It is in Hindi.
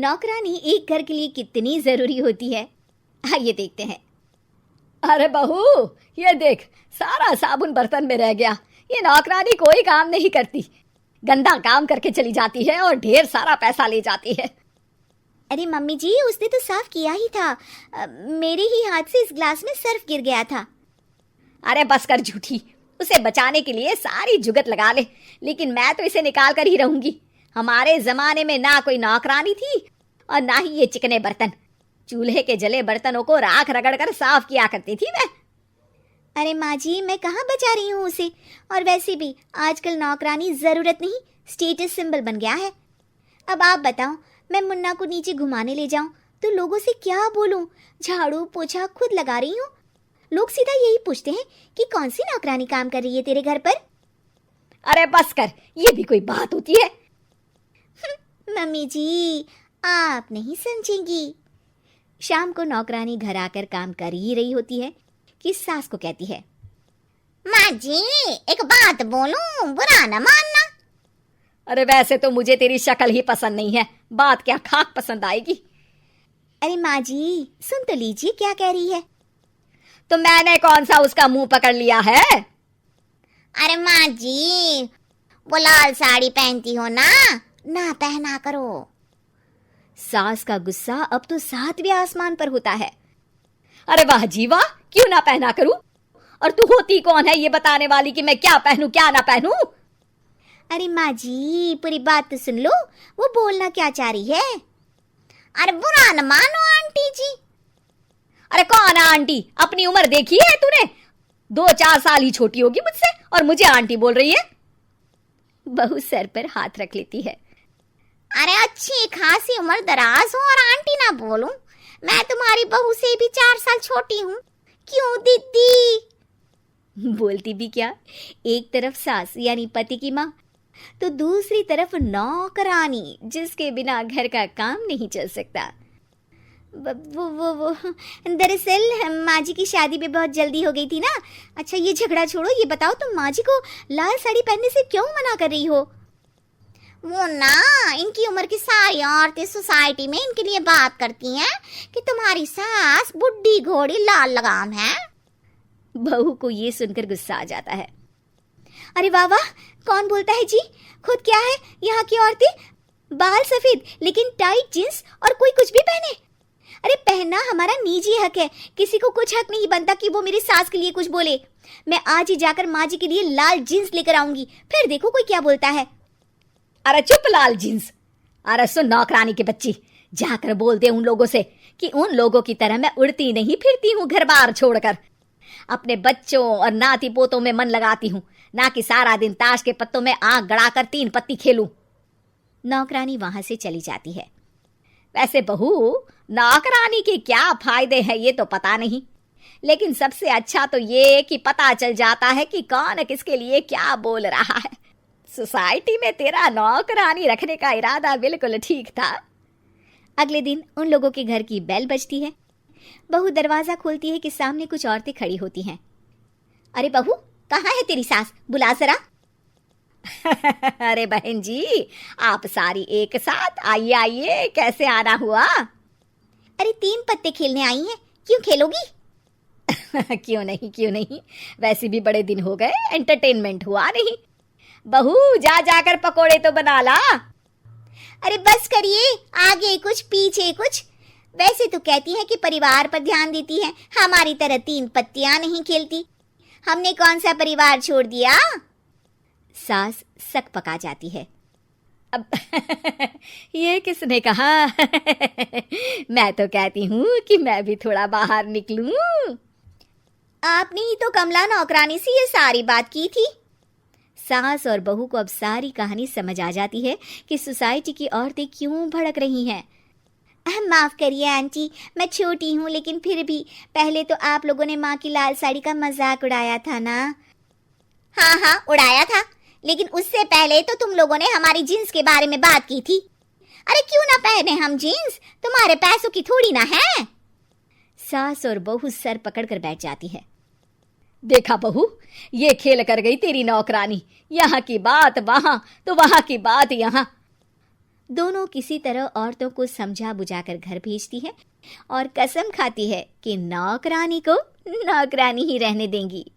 नौकरानी एक घर के लिए कितनी जरूरी होती है, आइए देखते हैं। अरे बहू, ये देख, सारा साबुन बर्तन में रह गया। ये नौकरानी कोई काम नहीं करती, गंदा काम करके चली जाती है और ढेर सारा पैसा ले जाती है। अरे मम्मी जी, उसने तो साफ किया ही था। मेरे ही हाथ से इस ग्लास में सर्फ गिर गया था। अरे बस कर झूठी, उसे बचाने के लिए सारी जुगत लगा ले, लेकिन मैं तो इसे निकाल कर ही रहूंगी। हमारे जमाने में ना कोई नौकरानी थी और ना ही ये चिकने बर्तन। चूल्हे के जले बर्तनों को राख रगड़ कर साफ किया करती थी मैं। अरे माँ जी, मैं कहाँ बचा रही हूँ उसे। और वैसे भी आजकल नौकरानी जरूरत नहीं, स्टेटस सिंबल बन गया है। अब आप बताओ, मैं मुन्ना को नीचे घुमाने ले जाऊं तो लोगों से क्या बोलूं? झाड़ू पोछा खुद लगा रही हूँ। लोग सीधा यही पूछते हैं कि कौन सी नौकरानी काम कर रही है तेरे घर पर। अरे बस कर, ये भी कोई बात होती है? मम्मी जी, आप नहीं समझेंगी। शाम को नौकरानी घर आकर काम कर ही रही होती है कि सास को कहती है, माँ जी एक बात बोलूं, बुरा न मानना। अरे वैसे तो मुझे तेरी शक्ल ही पसंद नहीं है, बात क्या खाक पसंद आएगी। अरे माँ जी, सुन तो लीजिए क्या कह रही है। तो मैंने कौन सा उसका मुंह पकड़ लिया है? अरे माँ जी, वो लाल साड़ी पहनती हो ना पहना करो। सास का गुस्सा अब तो 7वें आसमान पर होता है। अरे वाह जी वाह, क्यों ना पहना करूं? और तू होती कौन है ये बताने वाली कि मैं क्या पहनूं क्या ना पहनूं? अरे माँ जी, पूरी बात तो सुन लो, वो बोलना क्या चाह रही है। अरे बुरा न मानो आंटी जी। अरे कौन है आंटी? अपनी उम्र देखी है तूने? 2-4 साल ही छोटी होगी मुझसे और मुझे आंटी बोल रही है। बहू सर पर हाथ रख लेती है। अरे अच्छी खासी उम्र दराज हो और आंटी ना बोलूं? मैं तुम्हारी बहू से भी 4 साल छोटी हूँ। क्यों दीदी? बोलती भी क्या, एक तरफ सास यानी पति की माँ, तो दूसरी तरफ नौकरानी जिसके बिना घर का काम नहीं चल सकता। वो दरअसल माँ जी की शादी में बहुत जल्दी हो गई थी ना। अच्छा ये झगड़ा छोड़ो, ये बताओ तुम माँ जी को लाल साड़ी पहनने से क्यों मना कर रही हो? वो ना, इनकी उम्र की सारी औरतें सोसाइटी में इनके लिए बात करती हैं कि तुम्हारी सास बुढ़ी घोड़ी लाल लगाम है। बहू को ये सुनकर गुस्सा आ जाता है। अरे वाह वाह, कौन बोलता है जी? खुद क्या है यहाँ की औरतें, बाल सफेद लेकिन टाइट जींस और कोई कुछ भी पहने। अरे पहनना हमारा निजी हक है, किसी को कुछ हक नहीं बनता कि वो मेरी सास के लिए कुछ बोले। मैं आज ही जाकर माँ जी के लिए लाल जींस लेकर आऊंगी, फिर देखो कोई क्या बोलता है। अरे चुप लाल जींस। अरे सुन नौकरानी की बच्ची, जाकर बोल दे उन लोगों से कि उन लोगों की तरह मैं उड़ती नहीं फिरती हूँ घर बार छोड़कर। अपने बच्चों और नाती पोतों में मन लगाती हूँ, ना कि सारा दिन ताश के पत्तों में आंख गड़ाकर 3 पत्ती खेलूं। नौकरानी वहां से चली जाती है। वैसे बहू, नौकरानी के क्या फायदे हैं ये तो पता नहीं, लेकिन सबसे अच्छा तो ये कि पता चल जाता है कि कौन किसके लिए क्या बोल रहा है। सोसाइटी में तेरा नौकरानी रखने का इरादा बिल्कुल ठीक था। अगले दिन उन लोगों के घर की बेल बजती है। बहू दरवाजा खोलती है कि सामने कुछ औरतें खड़ी होती हैं। अरे बहू, कहाँ है तेरी सास? बुला जरा। अरे बहन जी, आप सारी एक साथ आइए आइए, कैसे आना हुआ? अरे 3 पत्ते खेलने आई हैं, क्यों खेलोगी? क्यों नहीं, वैसे भी बड़े दिन हो गए, एंटरटेनमेंट हुआ नहीं। बहू जा जाकर पकोड़े तो बना ला। अरे बस करिए, आगे कुछ पीछे कुछ। वैसे तो कहती है कि परिवार पर ध्यान देती है, हमारी तरह 3 पत्तियां नहीं खेलती। हमने कौन सा परिवार छोड़ दिया? सास सक पका जाती है। अब ये किसने कहा? मैं तो कहती हूँ कि मैं भी थोड़ा बाहर निकलूं। आपने ही तो कमला नौकरानी से ये सारी बात की थी। सास और बहू को अब सारी कहानी समझ आ जाती है कि सोसाइटी की औरतें क्यों भड़क रही हैं। माफ करिए आंटी, मैं छोटी हूँ, लेकिन फिर भी पहले तो आप लोगों ने माँ की लाल साड़ी का मजाक उड़ाया था ना। हाँ उड़ाया था, लेकिन उससे पहले तो तुम लोगों ने हमारी जीन्स के बारे में बात की थी। अरे क्यों ना पहने हम जीन्स, तुम्हारे पैसों की थोड़ी ना है। सास और बहू सर पकड़कर बैठ जाती है। देखा बहू, ये खेल कर गई तेरी नौकरानी। यहाँ की बात वहां तो वहां की बात यहाँ। दोनों किसी तरह औरतों को समझा बुझाकर घर भेजती है और कसम खाती है कि नौकरानी को नौकरानी ही रहने देंगी।